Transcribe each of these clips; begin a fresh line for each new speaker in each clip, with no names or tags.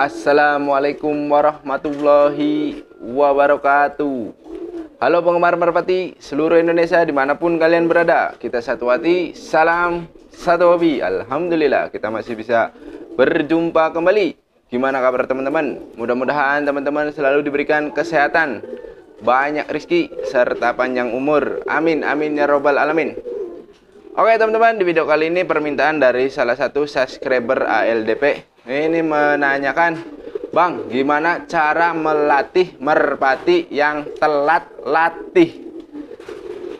Assalamualaikum warahmatullahi wabarakatuh. Halo penggemar merpati seluruh Indonesia dimanapun kalian berada. Kita satu hati, salam satu hobi. Alhamdulillah kita masih bisa berjumpa kembali. Gimana kabar teman-teman? Mudah-mudahan teman-teman selalu diberikan kesehatan, banyak rezeki, serta panjang umur. Amin, amin ya robbal alamin. Oke teman-teman, di video kali ini permintaan dari salah satu subscriber ALDP. Ini menanyakan, Bang, gimana cara melatih merpati yang telat latih?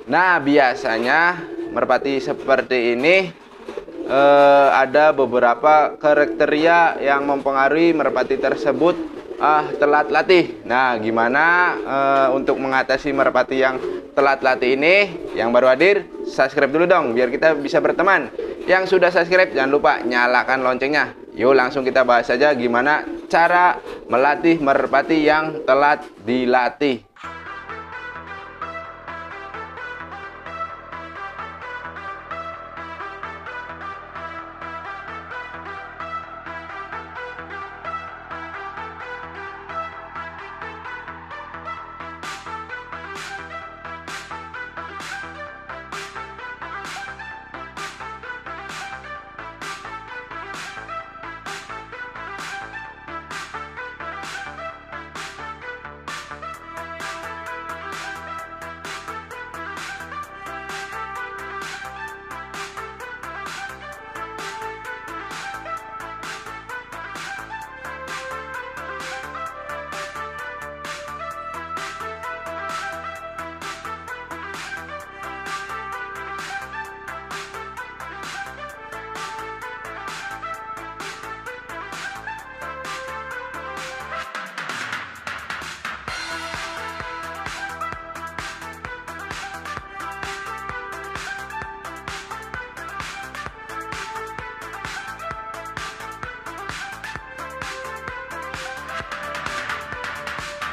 Nah, biasanya merpati seperti ini ada beberapa kriteria yang mempengaruhi merpati tersebut telat latih. Nah, gimana untuk mengatasi merpati yang telat latih ini? Yang baru hadir, subscribe dulu dong biar kita bisa berteman. Yang sudah subscribe jangan lupa nyalakan loncengnya. Yuk langsung kita bahas saja gimana cara melatih merpati yang telat dilatih.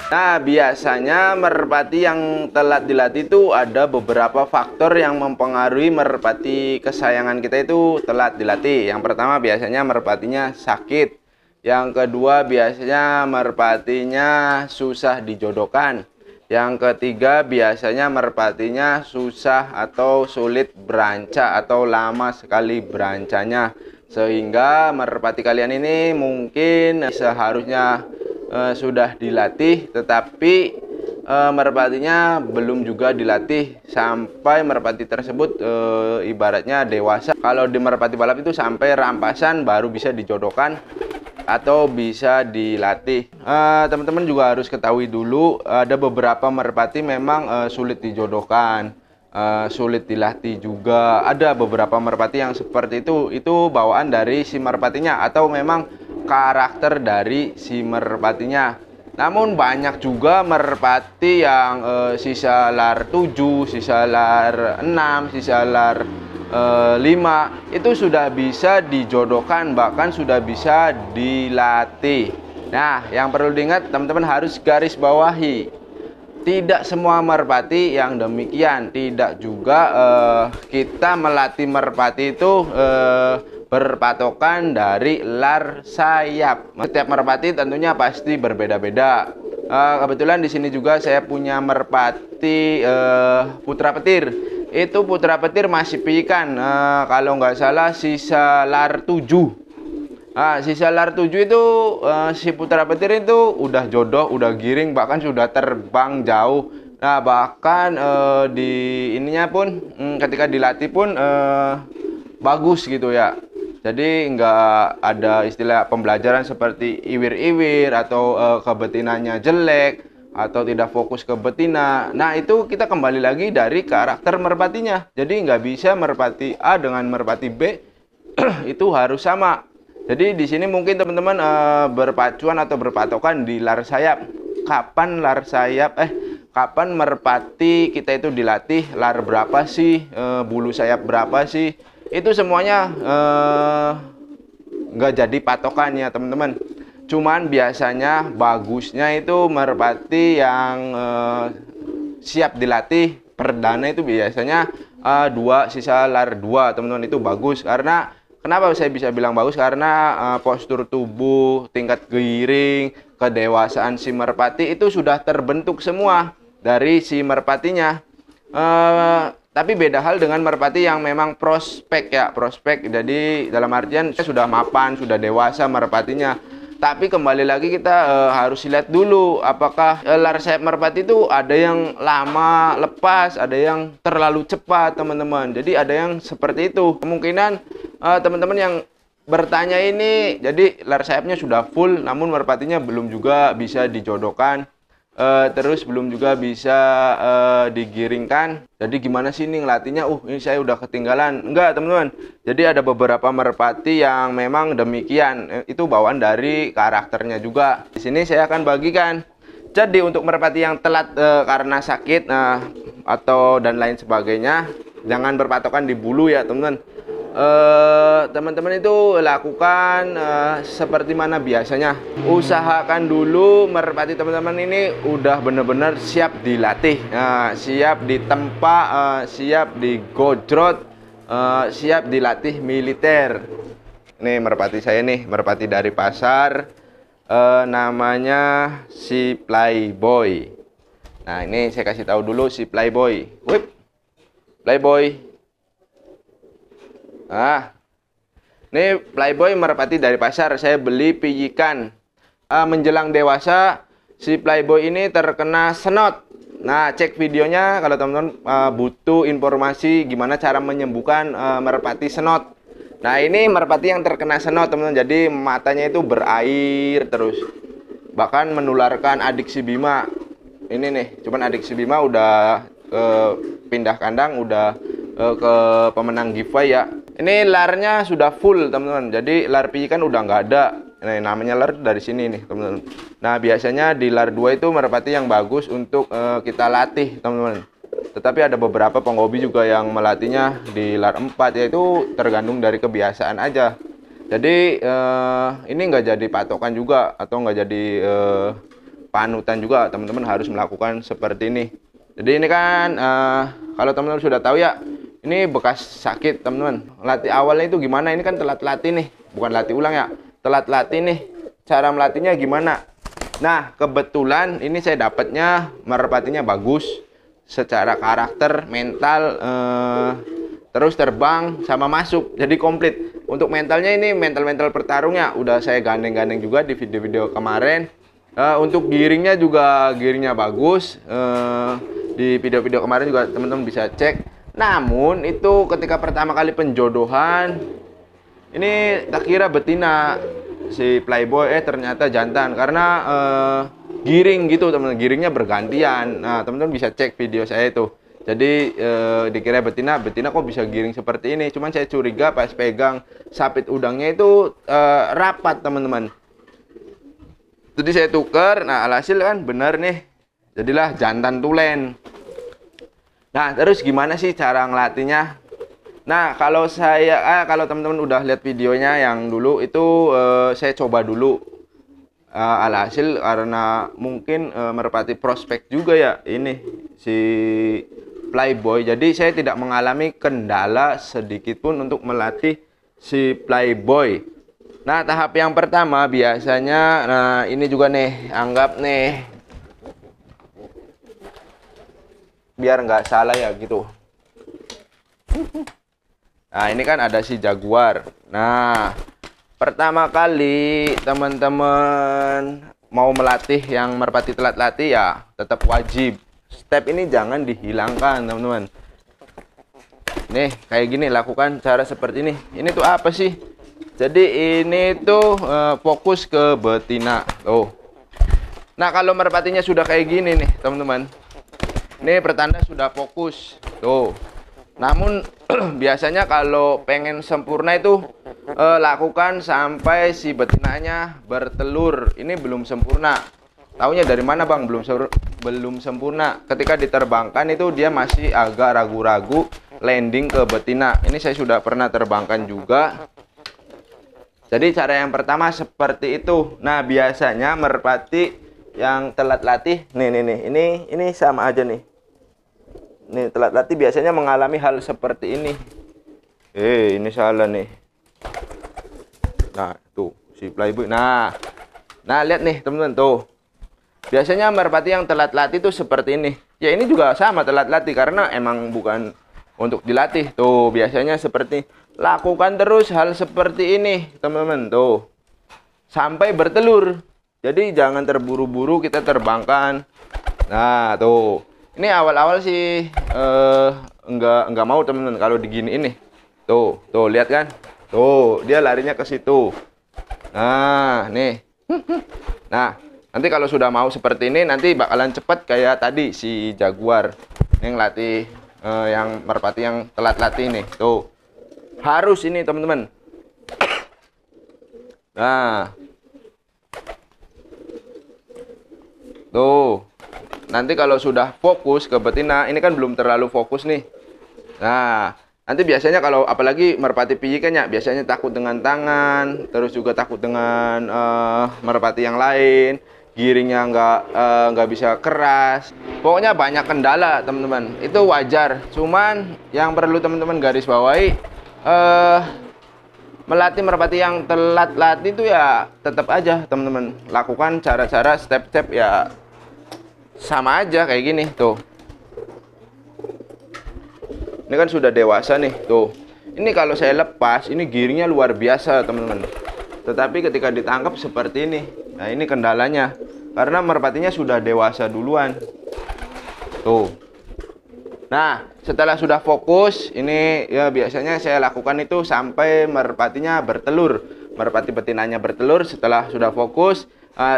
Nah, biasanya merpati yang telat dilatih itu ada beberapa faktor yang mempengaruhi merpati kesayangan kita itu telat dilatih. Yang pertama biasanya merpatinya sakit. Yang kedua biasanya merpatinya susah dijodohkan. Yang ketiga biasanya merpatinya susah atau sulit beranca atau lama sekali berancanya. Sehingga merpati kalian ini mungkin seharusnya sudah dilatih, tetapi merpatinya belum juga dilatih sampai merpati tersebut ibaratnya dewasa. Kalau di merpati balap itu sampai rampasan baru bisa dijodohkan atau bisa dilatih. Teman-teman juga harus ketahui dulu, ada beberapa merpati memang sulit dijodohkan, sulit dilatih juga. Ada beberapa merpati yang seperti itu bawaan dari si merpatinya atau memang karakter dari si merpatinya. Namun banyak juga merpati yang sisa lar 7, sisa lar 6, sisa lar 5 itu sudah bisa dijodohkan, bahkan sudah bisa dilatih. Nah, yang perlu diingat teman-teman harus garis bawahi, tidak semua merpati yang demikian. Tidak juga kita melatih merpati itu berpatokan dari lar sayap. Setiap merpati tentunya pasti berbeda-beda. Kebetulan di sini juga saya punya merpati putra petir. Itu putra petir masih pikan. Kalau nggak salah sisa lar 7. Sisa lar 7 itu si putra petir itu udah jodoh, udah giring, bahkan sudah terbang jauh. Nah, bahkan di ininya pun ketika dilatih pun bagus gitu ya. Jadi nggak ada istilah pembelajaran seperti iwir-iwir atau kebetinannya jelek atau tidak fokus ke betina. Nah, itu kita kembali lagi dari karakter merpatinya. Jadi nggak bisa merpati A dengan merpati B itu harus sama. Jadi di sini mungkin teman-teman berpacuan atau berpatokan di lar sayap. Kapan lar sayap kapan merpati kita itu dilatih, lar berapa sih, bulu sayap berapa sih? Itu semuanya nggak jadi patokan ya teman-teman. Cuman biasanya bagusnya itu merpati yang siap dilatih perdana itu biasanya 2 sisa lar 2 teman-teman, itu bagus. Karena Kenapa saya bisa bilang bagus? Karena postur tubuh, tingkat giring, kedewasaan si merpati itu sudah terbentuk semua dari si merpatinya. Tapi beda hal dengan merpati yang memang prospek ya, prospek. Jadi dalam artian sudah mapan, sudah dewasa merpatinya. Tapi kembali lagi kita harus lihat dulu apakah lar sayap merpati itu ada yang lama lepas, ada yang terlalu cepat teman-teman. Jadi ada yang seperti itu. Kemungkinan teman-teman yang bertanya ini, jadi lar sayapnya sudah full, namun merpatinya belum juga bisa dijodohkan. Terus belum juga bisa digiringkan. Jadi gimana sih ini ngelatihnya? Ini saya udah ketinggalan. Enggak teman-teman. Jadi ada beberapa merpati yang memang demikian. Itu bawaan dari karakternya juga. Di sini saya akan bagikan. Jadi untuk merpati yang telat karena sakit atau dan lain sebagainya, jangan berpatokan di bulu ya teman-teman. Teman-teman itu lakukan seperti mana biasanya. Usahakan dulu merpati teman-teman ini udah bener-bener siap dilatih, siap ditempa, siap digojrot, siap dilatih militer. Nih merpati saya nih, merpati dari pasar, namanya si Playboy. Nah ini saya kasih tahu dulu si Playboy. Wip, Playboy. Ini Playboy merpati dari pasar. Saya beli pijikan. Menjelang dewasa, si Playboy ini terkena senot. Nah, cek videonya kalau teman-teman butuh informasi gimana cara menyembuhkan merpati senot. Nah, ini merpati yang terkena senot, teman-teman. Jadi matanya itu berair terus. Bahkan menularkan adik si Bima. Ini nih, cuman adik si Bima udah pindah kandang, udah ke pemenang giveaway ya. Ini larnya sudah full teman-teman. Jadi lar pijikan udah nggak ada. Nah, namanya lar dari sini nih teman-teman. Nah biasanya di lar 2 itu merpati yang bagus untuk kita latih teman-teman. Tetapi ada beberapa penghobi juga yang melatihnya di lar 4, yaitu tergantung dari kebiasaan aja. Jadi ini nggak jadi patokan juga atau nggak jadi panutan juga. Teman-teman harus melakukan seperti ini. Jadi ini kan kalau teman-teman sudah tahu ya, ini bekas sakit teman-teman. Latih awalnya itu gimana? Ini kan telat latih nih, bukan latih ulang ya. Telat latih nih. Cara melatihnya gimana? Nah, kebetulan ini saya dapatnya merpatinya bagus secara karakter, mental, terus terbang sama masuk. Jadi komplit. Untuk mentalnya ini mental pertarungnya udah saya gandeng-gandeng juga di video-video kemarin. Untuk giringnya juga giringnya bagus. Di video-video kemarin juga teman-teman bisa cek. Namun itu ketika pertama kali penjodohan, ini tak kira betina si Playboy, ternyata jantan. Karena giring gitu teman-teman, giringnya bergantian. Nah teman-teman bisa cek video saya itu. Jadi dikira betina kok bisa giring seperti ini. Cuman saya curiga pas pegang sapit udangnya itu rapat teman-teman. Jadi saya tuker, nah alhasil kan bener nih, jadilah jantan tulen. Nah, terus gimana sih cara ngelatihnya? Nah, kalau kalau teman-teman udah lihat videonya yang dulu itu saya coba dulu. Alhasil karena mungkin merpati prospek juga ya ini si Playboy. Jadi saya tidak mengalami kendala sedikit pun untuk melatih si Playboy. Nah, tahap yang pertama biasanya, nah ini juga nih, anggap nih biar nggak salah ya gitu. Nah ini kan ada si jaguar. Nah pertama kali teman-teman mau melatih yang merpati telat latih ya tetap wajib step ini jangan dihilangkan teman-teman. Nih kayak gini, lakukan cara seperti ini. Ini tuh apa sih? Jadi ini tuh fokus ke betina. Nah kalau merpatinya sudah kayak gini nih teman-teman, ini pertanda sudah fokus tuh. Namun biasanya kalau pengen sempurna itu lakukan sampai si betinanya bertelur. Ini belum sempurna. Taunya dari mana bang? Belum sempurna. Ketika diterbangkan itu dia masih agak ragu-ragu landing ke betina. Ini saya sudah pernah terbangkan juga. Jadi cara yang pertama seperti itu. Nah biasanya merpati yang telat latih, ini sama aja nih. Nih telat latih biasanya mengalami hal seperti ini. Ini salah nih. Nah, tuh si playboy. Nah, lihat nih teman-teman tuh. Biasanya merpati yang telat latih itu seperti ini. Ya ini juga sama telat latih karena emang bukan untuk dilatih. Tuh biasanya seperti lakukan terus hal seperti ini teman-teman tuh sampai bertelur. Jadi jangan terburu-buru kita terbangkan. Nah tuh ini awal-awal sih enggak mau teman-teman kalau digini ini. Tuh lihat kan. Tuh dia larinya ke situ. Nah nih. Nah nanti kalau sudah mau seperti ini, nanti bakalan cepet kayak tadi si jaguar yang latih, yang merpati yang telat latih ini. Tuh, harus ini teman-teman. Nah, tuh, nanti kalau sudah fokus ke betina, ini kan belum terlalu fokus nih. Nah, nanti biasanya kalau apalagi merpati pijikannya, biasanya takut dengan tangan, terus juga takut dengan merpati yang lain. Giringnya nggak bisa keras, pokoknya banyak kendala teman-teman, itu wajar. Cuman yang perlu teman-teman garis bawahi, melatih merpati yang telat latih itu ya tetap aja teman-teman lakukan cara-cara step-step ya sama aja kayak gini. Tuh ini kan sudah dewasa nih. Tuh ini kalau saya lepas ini giringnya luar biasa teman-teman, tetapi ketika ditangkap seperti ini. Nah ini kendalanya karena merpatinya sudah dewasa duluan. Tuh. Nah setelah sudah fokus ini ya biasanya saya lakukan itu sampai merpatinya bertelur. Merpati betinanya bertelur setelah sudah fokus.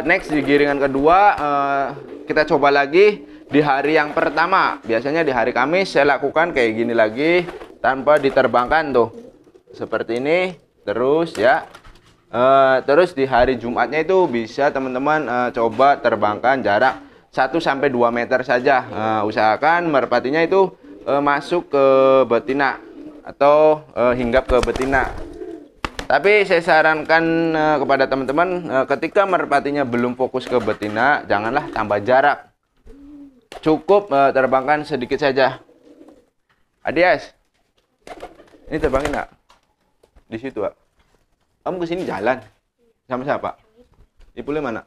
Next di giringan kedua kita coba lagi di hari yang pertama. Biasanya di hari Kamis saya lakukan kayak gini lagi tanpa diterbangkan tuh. Seperti ini terus ya. Terus di hari Jumatnya itu bisa teman-teman coba terbangkan jarak 1-2 meter saja. Usahakan merpatinya itu masuk ke betina atau hinggap ke betina. Tapi saya sarankan kepada teman-teman ketika merpatinya belum fokus ke betina, janganlah tambah jarak. Cukup terbangkan sedikit saja. Adias, ini terbangin nggak? Di situ, Pak. Kamu kesini jalan sama siapa? Ipulnya mana?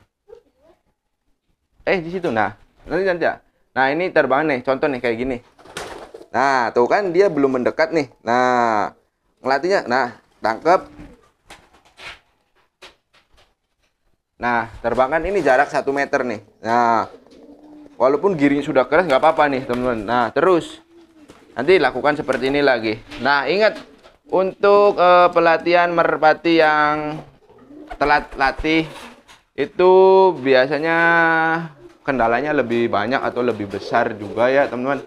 Di situ. Nah, nanti. Nah, ini terbang nih. Contoh nih kayak gini. Nah, tuh kan dia belum mendekat nih. Nah, ngelatihnya. Nah, tangkep. Nah, terbangkan ini jarak 1 meter nih. Nah, walaupun giring sudah keras nggak apa-apa nih, teman-teman. Nah, terus nanti lakukan seperti ini lagi. Nah, ingat untuk pelatihan merpati yang telat latih itu biasanya kendalanya lebih banyak atau lebih besar juga ya teman-teman.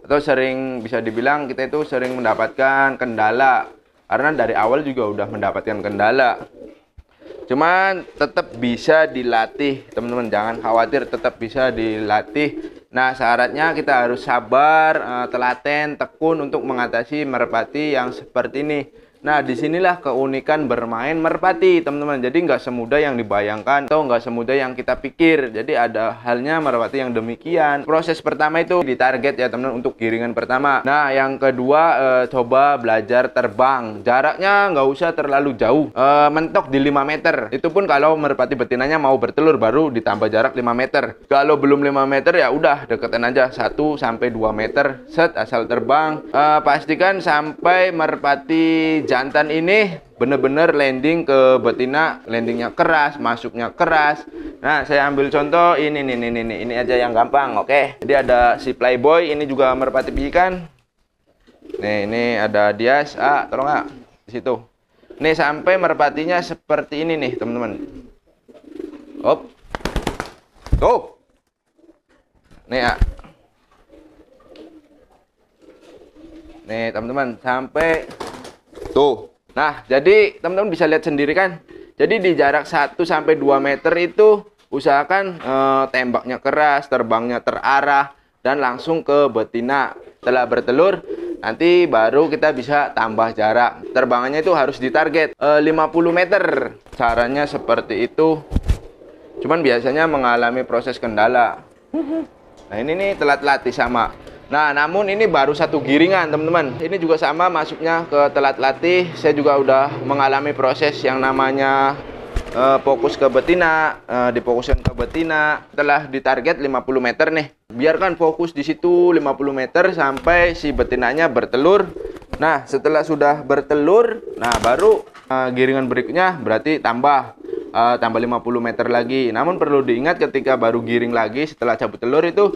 Atau sering bisa dibilang kita itu sering mendapatkan kendala karena dari awal juga udah mendapatkan kendala. Cuman tetap bisa dilatih teman-teman, jangan khawatir, tetap bisa dilatih. Nah syaratnya kita harus sabar, telaten, tekun untuk mengatasi merpati yang seperti ini. Nah disinilah keunikan bermain merpati teman-teman. Jadi nggak semudah yang dibayangkan atau nggak semudah yang kita pikir. Jadi ada halnya merpati yang demikian. Proses pertama itu ditarget ya teman-teman untuk giringan pertama. Nah yang kedua coba belajar terbang. Jaraknya nggak usah terlalu jauh, mentok di 5 meter. Itu pun kalau merpati betinanya mau bertelur baru ditambah jarak 5 meter. Kalau belum 5 meter ya udah deketin aja 1-2 meter. Set asal terbang. Pastikan sampai merpati jantan ini bener-bener landing ke betina, landingnya keras, masuknya keras. Nah saya ambil contoh ini aja yang gampang. Oke, jadi ada si playboy, ini juga merpati pijikan. Nih ini ada Dias, tolong di situ. Nih sampai merpatinya seperti ini nih teman-teman. Hop, tuh, nih nih teman-teman sampai tuh. Nah, jadi teman-teman bisa lihat sendiri kan. Jadi di jarak 1-2 meter itu usahakan tembaknya keras, terbangnya terarah dan langsung ke betina. Setelah bertelur, nanti baru kita bisa tambah jarak. Terbangannya itu harus ditarget 50 meter. Caranya seperti itu. Cuman biasanya mengalami proses kendala. Nah, ini nih telat latih sama. Nah, namun ini baru satu giringan, teman-teman. Ini juga sama masuknya ke telat latih. Saya juga udah mengalami proses yang namanya fokus ke betina, difokuskan ke betina. Setelah ditarget 50 meter nih, biarkan fokus di situ 50 meter sampai si betinanya bertelur. Nah, setelah sudah bertelur, nah baru giringan berikutnya berarti tambah 50 meter lagi. Namun perlu diingat ketika baru giring lagi setelah cabut telur itu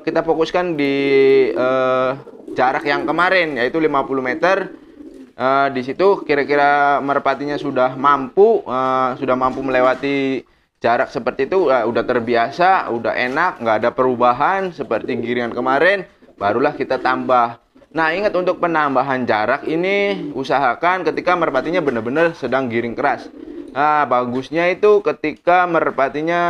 kita fokuskan di jarak yang kemarin, yaitu 50 meter. Di situ kira-kira merpatinya sudah mampu melewati jarak seperti itu, udah terbiasa, udah enak, nggak ada perubahan seperti giringan kemarin, barulah kita tambah. Nah, ingat untuk penambahan jarak ini usahakan ketika merpatinya benar-benar sedang giring keras. Nah, bagusnya itu ketika merpatinya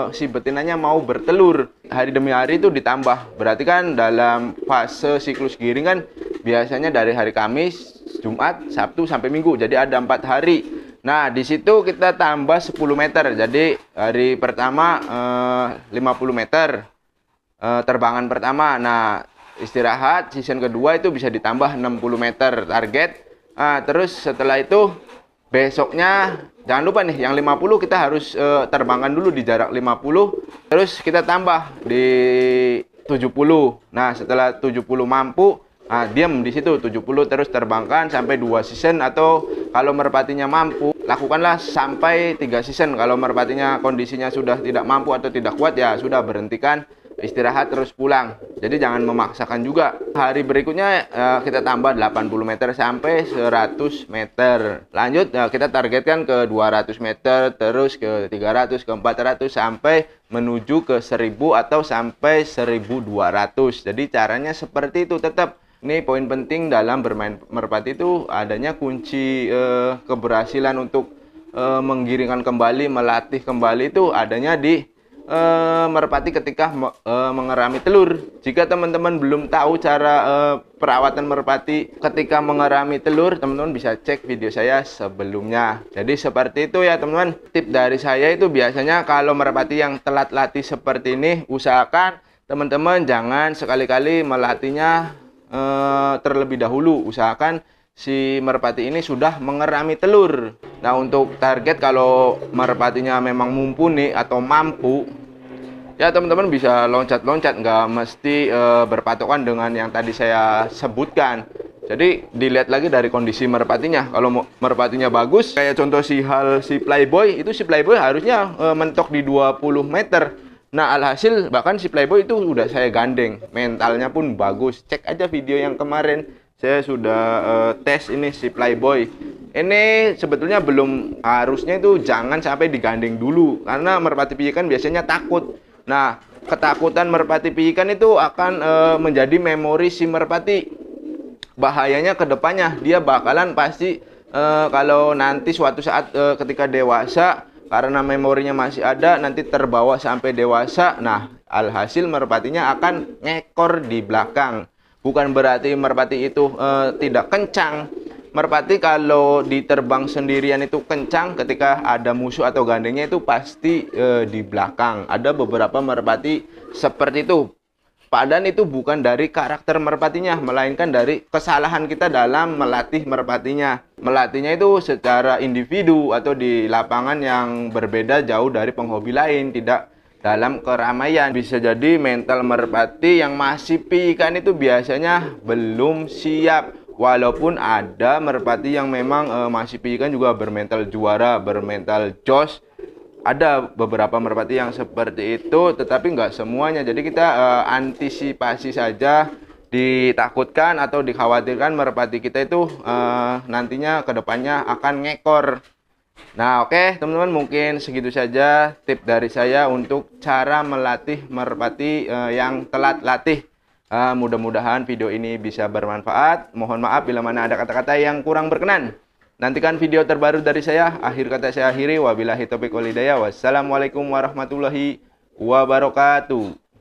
si betinanya mau bertelur, hari demi hari itu ditambah. Berarti kan dalam fase siklus giring kan biasanya dari hari Kamis, Jumat, Sabtu sampai Minggu. Jadi ada 4 hari. Nah, di situ kita tambah 10 meter. Jadi hari pertama 50 meter terbangan pertama. Nah, istirahat season kedua itu bisa ditambah 60 meter target. Terus setelah itu besoknya jangan lupa nih, yang 50 kita harus terbangkan dulu di jarak 50. Terus kita tambah di 70. Nah, setelah 70 mampu, diam di situ 70, terus terbangkan sampai 2 season, atau kalau merpatinya mampu lakukanlah sampai 3 season. Kalau merpatinya kondisinya sudah tidak mampu atau tidak kuat, ya sudah berhentikan, istirahat terus pulang. Jadi jangan memaksakan juga. Hari berikutnya kita tambah 80 meter sampai 100 meter. Lanjut kita targetkan ke 200 meter, terus ke 300, ke 400 sampai menuju ke 1000 atau sampai 1200. Jadi caranya seperti itu. Tetap ini poin penting dalam bermain merpati itu adanya kunci keberhasilan untuk menggiringkan kembali, melatih kembali itu adanya di merpati ketika mengerami telur. Jika teman-teman belum tahu cara perawatan merpati ketika mengerami telur, teman-teman bisa cek video saya sebelumnya. Jadi seperti itu ya teman-teman. Tip dari saya itu biasanya kalau merpati yang telat latih seperti ini, usahakan teman-teman jangan sekali-kali melatihnya terlebih dahulu. Usahakan si merpati ini sudah mengerami telur. Nah, untuk target kalau merpatinya memang mumpuni atau mampu, ya teman-teman bisa loncat-loncat, nggak mesti berpatokan dengan yang tadi saya sebutkan. Jadi dilihat lagi dari kondisi merpatinya. Kalau merpatinya bagus, kayak contoh si Playboy, itu si Playboy harusnya mentok di 20 meter. Nah, alhasil bahkan si Playboy itu udah saya gandeng, mentalnya pun bagus. Cek aja video yang kemarin, saya sudah tes ini si Playboy. Ini sebetulnya belum, harusnya itu jangan sampai digandeng dulu, karena merpati piikan biasanya takut. Nah, ketakutan merpati piikan itu akan menjadi memori si merpati. Bahayanya ke depannya, dia bakalan pasti kalau nanti suatu saat ketika dewasa, karena memorinya masih ada, nanti terbawa sampai dewasa. Nah, alhasil merpatinya akan ngekor di belakang. Bukan berarti merpati itu tidak kencang. Merpati kalau diterbang sendirian itu kencang, ketika ada musuh atau gandengnya itu pasti di belakang. Ada beberapa merpati seperti itu. Padahal itu bukan dari karakter merpatinya, melainkan dari kesalahan kita dalam melatih merpatinya. Melatihnya itu secara individu atau di lapangan yang berbeda jauh dari penghobi lain, tidak dalam keramaian. Bisa jadi mental merpati yang masih piikan itu biasanya belum siap. Walaupun ada merpati yang memang masih piikan juga bermental juara, bermental jos. Ada beberapa merpati yang seperti itu, tetapi nggak semuanya. Jadi kita antisipasi saja. Ditakutkan atau dikhawatirkan merpati kita itu nantinya kedepannya akan ngekor. Nah, oke teman-teman, mungkin segitu saja tip dari saya untuk cara melatih merpati yang telat latih. Mudah-mudahan video ini bisa bermanfaat. Mohon maaf bila mana ada kata-kata yang kurang berkenan. Nantikan video terbaru dari saya. Akhir kata saya akhiri. Wabillahi taufiq wal hidayah. Wassalamualaikum warahmatullahi wabarakatuh.